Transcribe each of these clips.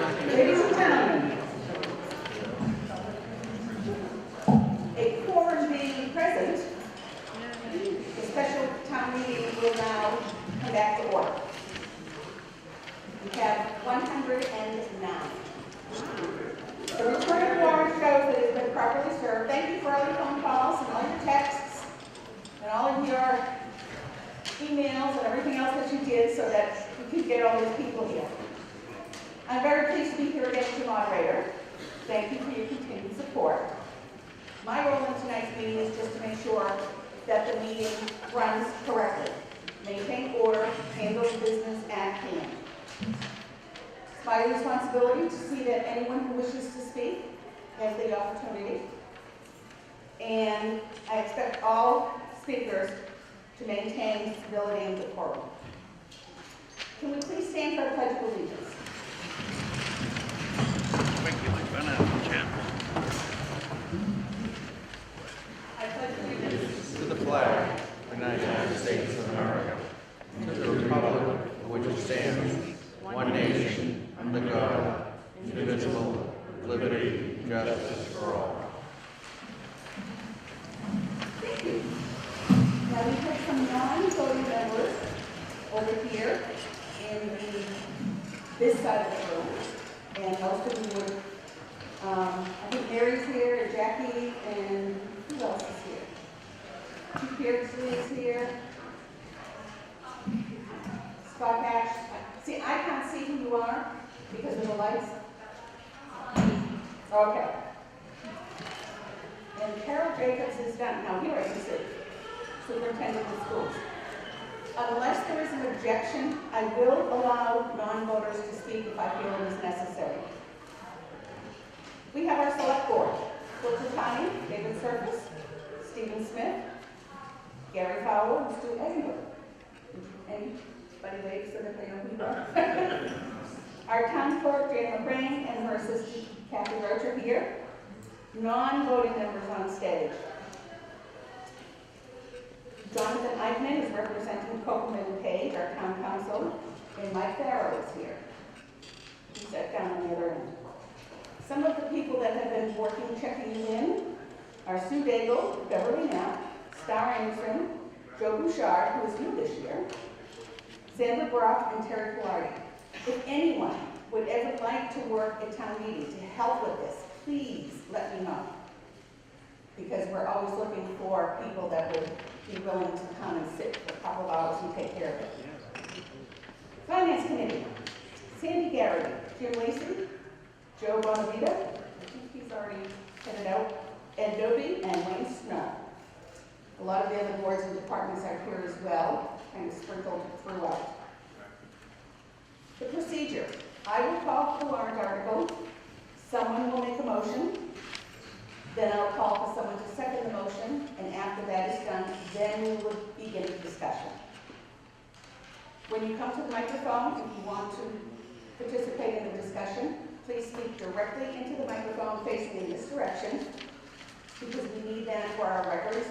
Ladies and gentlemen, a quorum being present, the special town meeting will now come back to order. We have 109. The recorded warrant shows that it has been properly served. Thank you for all your phone calls and all your texts and all of your emails and everything else that you did so that we could get all these people here. I'm very pleased to be here again as your moderator. Thank you for your continued support. My role in tonight's meeting is just to make sure that the meeting runs correctly, maintain order, handle the business at hand. It's my responsibility to see that anyone who wishes to speak has the opportunity. And I expect all speakers to maintain civility and decorum. Can we please stand for the Pledge of Allegiance? I pledge allegiance to the flag of the United States of America, to the republic for which it stands, one nation, under God, indivisible, with liberty and justice for all. Thank you. Now we have some non-voting members over here in this side of the room, and most of them would, I think Mary's here, and Jackie, and who else is here? Chief Beardsley is here. Scott Hatch. See, I can't see who you are because of the lights. Okay. And Carol Jacobs is done. Now here I can see. Superintendent of Schools. Unless there is an objection, I will allow non-voters to speak if I feel it is necessary. We have our select board. Bill Titani, David Surface, Stephen Smith, Gary Fowler, and Stu Edinburgh. Anybody wave so that they know who you are? Our town clerk, Jane McCrane, and her assistant, Kathy Roach, are here. Non-voting members on stage. Jonathan Eichman is representing Copeland and Page, our town council, and Mike Farrow is here. He sat down on the other end. Some of the people that have been working, checking you in, are Sue Daigle, Beverly Knapp, Star Anderson, Joe Bouchard, who is new this year, Sandra Brock, and Terry Pilardi. If anyone would ever like to work at town meeting to help with this, please let me know. Because we're always looking for people that would be willing to come and sit for a couple of hours and take care of it. Finance Committee, Sandy Garrity, Jim Lacey, Joe Bonavita, I think he's already headed out, Ed Dobie, and Wayne Snow. A lot of the other boards and departments are here as well, kind of sprinkled throughout. The procedure. I will call for the warrant article. Someone will make a motion. Then I'll call for someone to second the motion, and after that is done, then we will begin the discussion. When you come to the microphone, if you want to participate in the discussion, please speak directly into the microphone facing in this direction, because we need that for our records,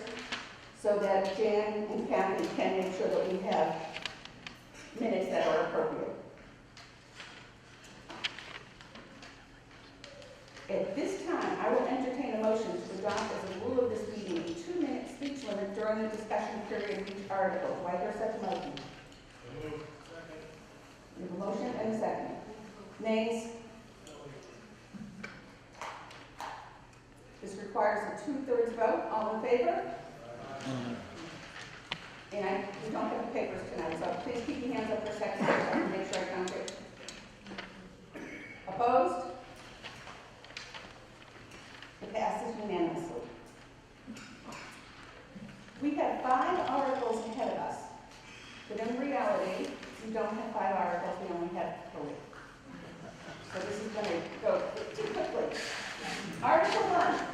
so that Jan and Kathy can make sure that we have minutes that are appropriate. At this time, I will entertain a motion to adopt as a rule of this meeting a 2-minute speech limit during the discussion period of each article. Do I hear such a motion? We have a motion and a second. Nays? This requires a 2/3 vote. All in favor? And we don't have the papers tonight, so please keep your hands up for a second so I can make sure I count it. Opposed? It passes unanimously. We have 5 articles ahead of us, but in reality, we don't have 5 articles, we only have 3. So this is going to go too quickly. Article 1.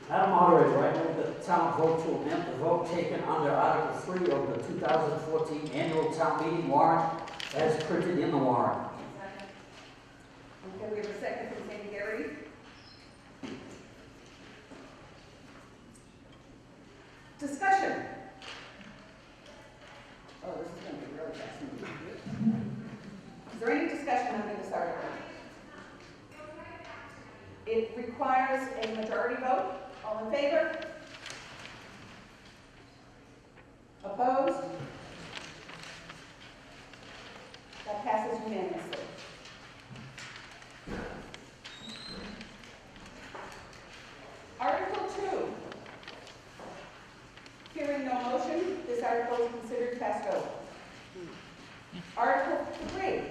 Madam Moderator, I move that the town vote to amend the vote taken under Article 3 of the 2014 annual town meeting warrant as printed in the warrant. Okay, we have a second from Sandy Garrity. Discussion. Oh, this is going to be requires a majority vote. All in favor? Opposed? That passes unanimously. Article 2. Hearing no motion, this article is considered passed over. Article 3.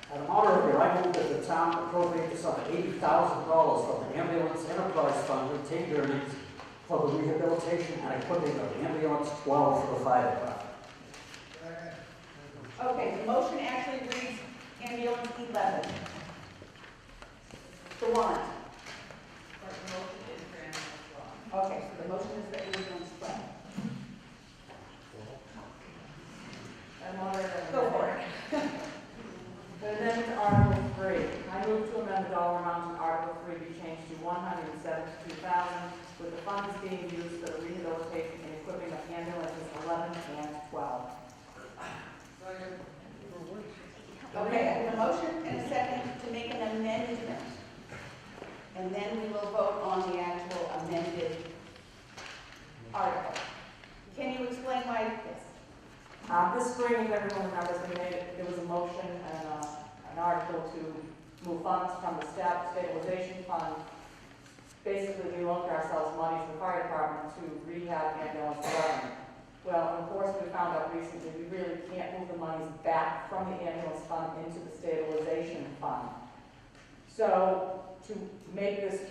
Madam Moderator, I move that the town appropriate the sum of $80,000 from the Ambulance Enterprise Fund retained earnings for the rehabilitation and equipping of Ambulance 12 for the fire department. Okay, the motion actually reads ambulance 11. The warrant. But the motion is for ambulance 12. Okay, so the motion is for ambulance 12. Madam Moderator. Go for it. The amendment to Article 3. I move to amend the dollar amount in Article 3 be changed to $172,000, with the funds being used for the rehabilitation and equipping of ambulances 11 and 12. Okay, I have a motion and a second to make an amendment. And then we will vote on the actual amended article. Can you explain why this? This spring, if everyone remembers, there was a motion and an article to move funds from the stabilization fund. Basically, we loaned ourselves money to the fire department to rehab ambulance 11. Well, of course, we found out recently we really can't move the monies back from the ambulance fund into the stabilization fund. So, to make this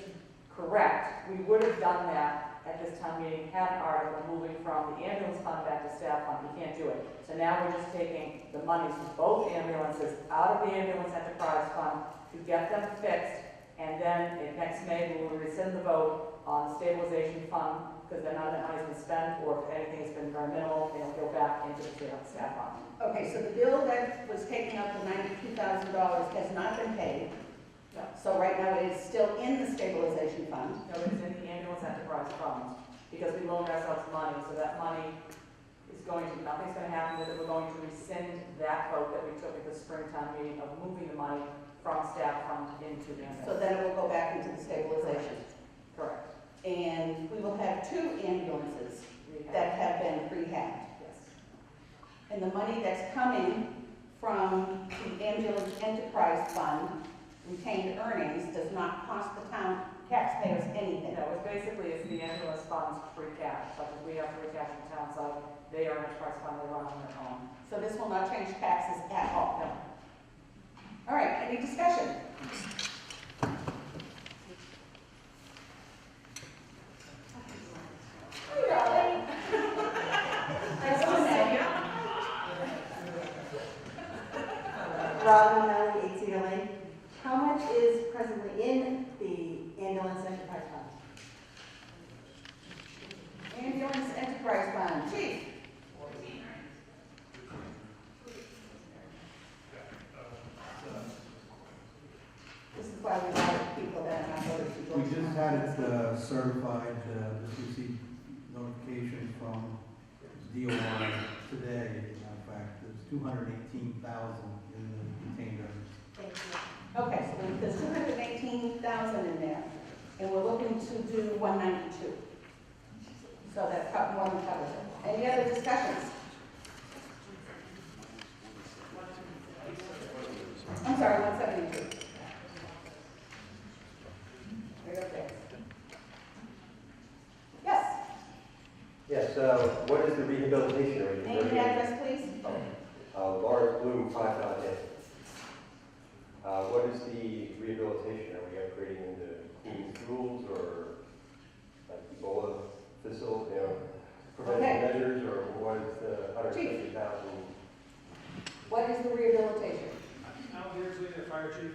correct, we would have done that at this town meeting, had an article moving from the ambulance fund back to staff fund. We can't do it. So now we're just taking the monies from both ambulances out of the ambulance enterprise fund to get them fixed, and then next May we will rescind the vote on the stabilization fund, because then none of that money's been spent, or if anything has been very minimal, it'll go back into the staff fund. Okay, so the bill that was taken up for $92,000 has not been paid. No. So right now it is still in the stabilization fund. No, it's in the ambulance enterprise fund, because we loaned ourselves money, so that money is going to, nothing's gonna happen with it. We're going to rescind that vote that we took at the springtime meeting of moving the money from staff fund into the ambulance. So then it will go back into the stabilization. Correct. And we will have 2 ambulances that have been rehabbed. Yes. And the money that's coming from the ambulance enterprise fund, retained earnings, does not cost the town taxpayers anything. No, it's basically, it's the ambulance fund's free cash, such as we have free cash in town side, they are an enterprise fund, they run on their own. So this will not change taxes at all. No. All right, any discussion? Robin O'Malley, 8 Cedar Lane. How much is presently in the ambulance enterprise fund? Ambulance enterprise fund, chief. This is why we hire people that are not voters who We vote. just had it certified, just received notification from DOI today. In fact, there's 218,000 in the retained earnings. Thank you. Okay, so there's 218,000 in there, and we're looking to do 192. So that more than covers it. Any other discussions? I'm sorry, 172. Right up there. Yes, Yes, what is the rehabilitation rate? name and address, please. Lawrence Bloom, 5 Dot Inn. What is the rehabilitation? Are we upgrading into clean schools or like Ebola facilities, preventive measures, or what is the 170,000? What is the rehabilitation? Al Beardsley, the fire chief.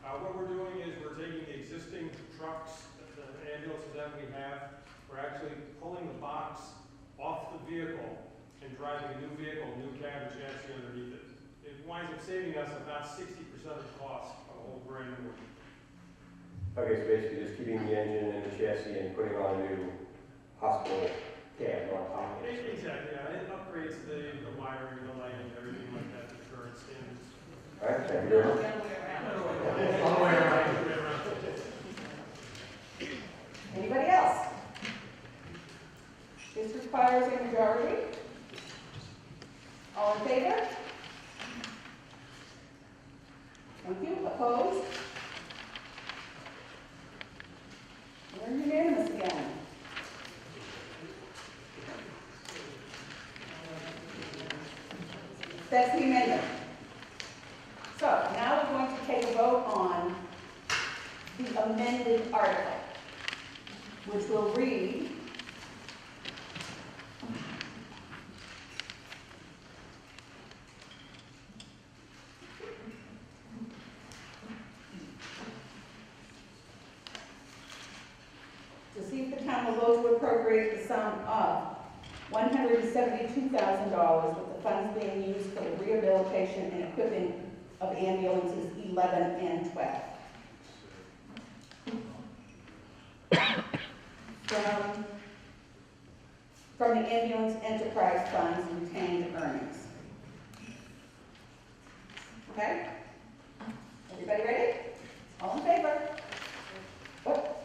What we're doing is we're taking the existing trucks, the ambulances that we have, we're actually pulling the box off the vehicle and driving a new vehicle, new cab and chassis underneath it. It winds up saving us about 60% of the cost of a whole brand new one. Okay, so basically just keeping the engine and the chassis and putting on a new hospital cab on top of it. Exactly, yeah. It upgrades the wiring, the lighting, everything like that to current standards. All right, thank you very much. Anybody else? This requires a majority. All in favor? Thank you. Opposed? We're unanimous again. That's the amendment. So now we're going to take a vote on the amended article, which will read, to see if the town will vote to appropriate the sum of $172,000 with the funds being used for the rehabilitation and equipping of ambulances 11 and 12. From the ambulance enterprise funds retained earnings. Okay? Everybody ready? All in favor? What?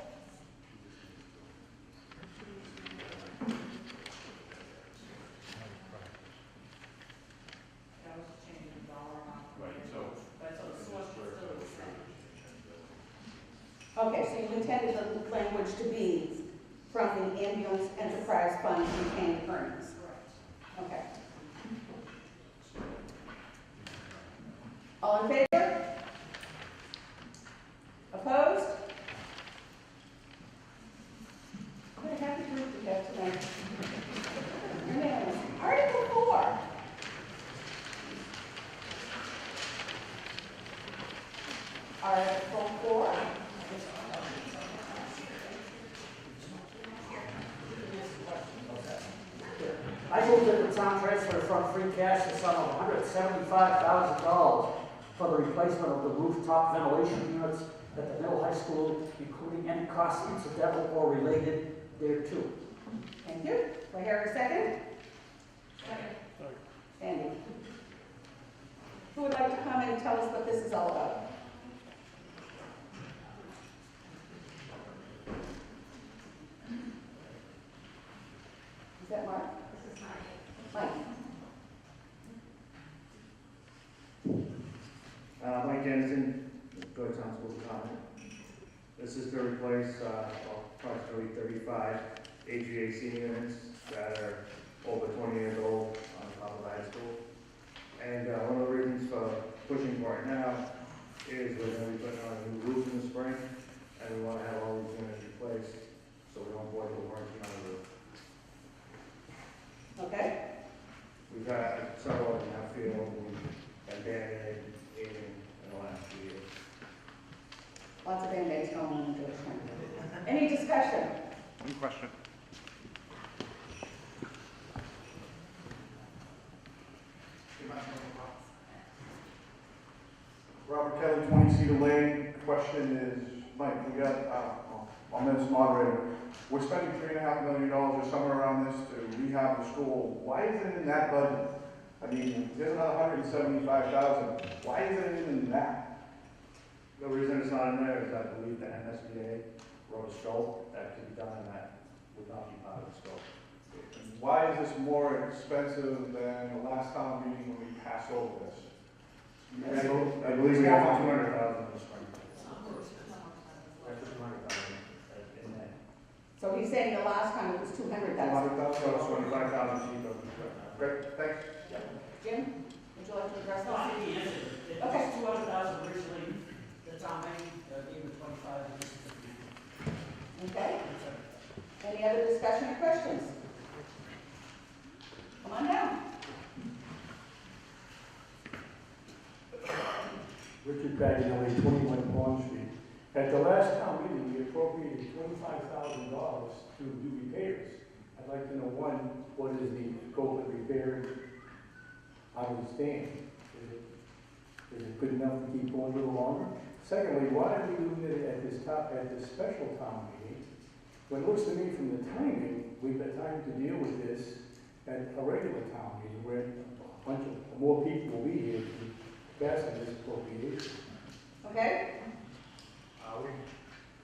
That was changing the dollar amount. Right, so the source is still the same. Okay, so you intended the language to be from the ambulance enterprise fund retained earnings. Correct. Okay. All in favor? Opposed? What a happy group we have tonight. Unanimous. Article 4. Article 4. I move that the town transfer from free cash the sum of $175,000 for the replacement of the rooftop ventilation units at the middle high school, including any costs incidental or related thereto. Thank you. Do I hear a second? Second. Sandy. Who would like to comment and tell us what this is all about? Is that Mark? This is Mike. Mike Dennison, Georgetown School of Comment. This is to replace approximately 35 HVAC units that are over 20 years old on top of high school. And one of the reasons for pushing for it now is we're going to be putting on a new roof in the spring, and we want to have all these units replaced so we don't void the warranty on the roof. Okay. We've had several of them in that field, we've been Band-Aid, in the last few years. Lots of Band-Aids going on into this one. Any discussion? One question. Robert Kelly, 20 Cedar Lane. Question is, Mike, we got, on this moderator, we're spending $3.5 million or somewhere around this to rehab the school. Why isn't it in that budget? I mean, there's another $175,000. Why isn't it in that? The reason it's not in there is I believe the MSBA wrote a scope that could be done and that would not be part of the scope. Why is this more expensive than the last town meeting when we passed over this? I believe we have 200,000 in the spring. After 200,000 in May. So he's saying the last time it was 200,000. 200,000? So it's 25,000 cheaper. Great, thanks. Jim, would you like to address No, I this? think he answered it. It Okay. was 200,000 originally, the town meeting gave it 25. Okay. Any other discussion or questions? Come on down. Richard Bagnelli, 21 Pond Street. At the last town meeting, we appropriated $25,000 to do repairs. I'd like to know, one, what is the scope of repairs? How does it stand? Is it good enough to keep going a little longer? Secondly, why are we doing it at this special town meeting? When it looks to me from the timing, we've got time to deal with this at a regular town meeting where a bunch of more people will be here to pass on this appropriation. Okay?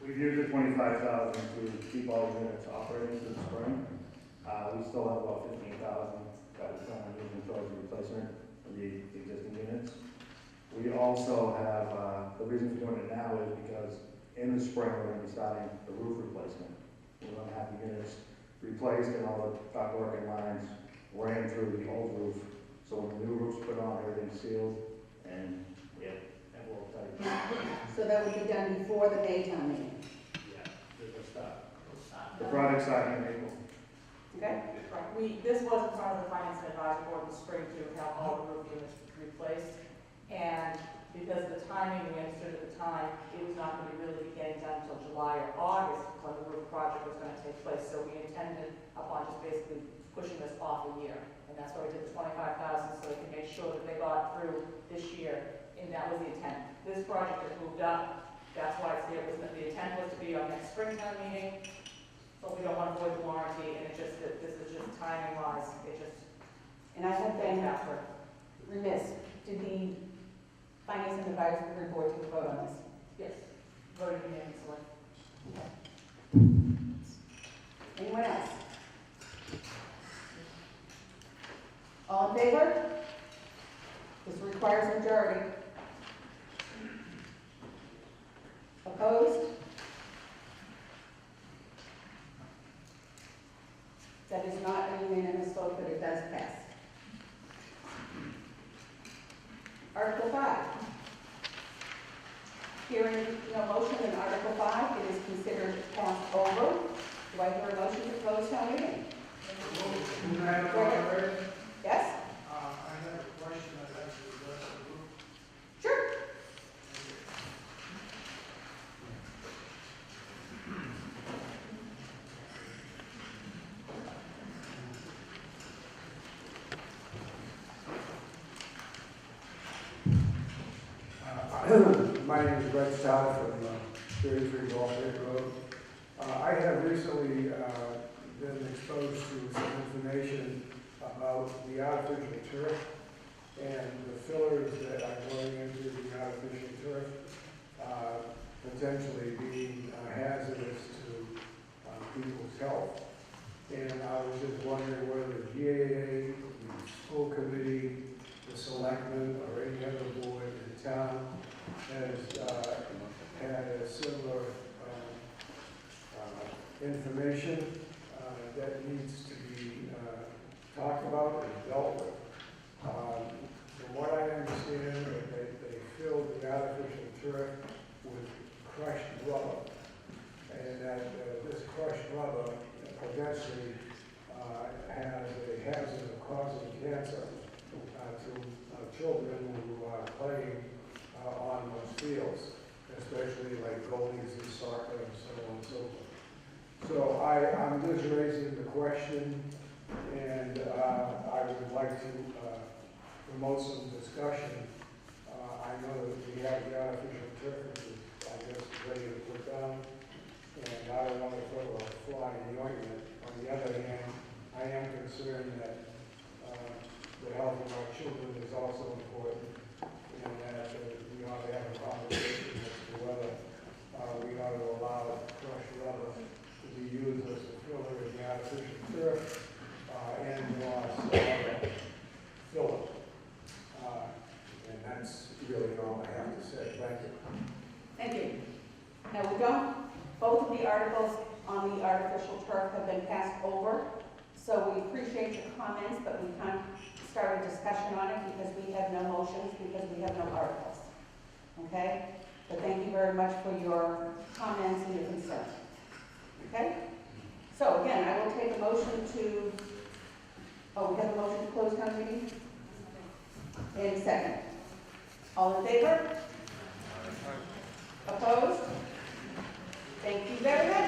We've used the 25,000 to keep all the units operating through the spring. We still have about 15,000 that we're trying to use towards the replacement of the existing units. We also have, the reason for doing it now is because in the spring, we're gonna be starting the roof replacement. We're gonna have the units replaced and all the ductwork and lines ran through the old roof. So when the new roof's put on, everything's sealed and will tight. So that would be done before the May town meeting, Yeah, it'll start. The project's starting in April. okay? Right, this was in front of the Finance and Advisory Board in the spring to have all the roof units replaced. And because of the timing, we understood at the time, it was not going to really be getting done until July or August when the roof project was going to take place. So we intended upon just basically pushing this off a year. And that's why we did the 25,000, so we can make sure that they got through this year. And that was the intent. This project has moved up. That's why it's here. The intent was to be on next springtime meeting, but we don't want to void the warranty. And it just, that this is just timing wise, it just. And I have been after. remiss. Did the Finance and Advisory Board take a vote on this? Yes, voted unanimously. Anyone else? All in favor? This requires a majority. Opposed? That is not a unanimous vote, but it does pass. Article 5. Hearing no motion in Article 5, it is considered passed over. Do I hear a motion to close town meeting? Madam Moderator, Yes? I have a question I'd like to address the group. Sure. My name is Brett Stott from 33 Walnut Road. I have recently been exposed to some information about the artificial turf and the fillers that are going into the artificial turf potentially being hazardous to people's health. And I was just wondering whether the GAA, the school committee, the selectmen, or any other board in town has had a similar information that needs to be talked about and dealt with. From what I understand, they filled the artificial turf with crushed rubber, and that this crushed rubber potentially has a hazard of causing cancer to children who are playing on those fields, especially like goalies in soccer and so on and so forth. So I'm just raising the question, and I would like to promote some discussion. I know that we have the artificial turf, which is, I guess, ready to put down, and I don't want to throw a fly in the ointment. On the other hand, I am concerned that the health of our children is also important, and that we ought to have a conversation as to whether we ought to allow crushed rubber to be used as a filler in the artificial turf and filler. And that's really all I have to say. Thank you. Thank you. Now, we don't, both of the articles on the artificial turf have been passed over, so we appreciate your comments, but we can't start a discussion on it because we have no motions, because we have no articles. Okay? But thank you very much for your comments and your concern. Okay? So again, I will take a motion to, we have a motion to close town meeting? And second. All in favor? Opposed? Thank you very much.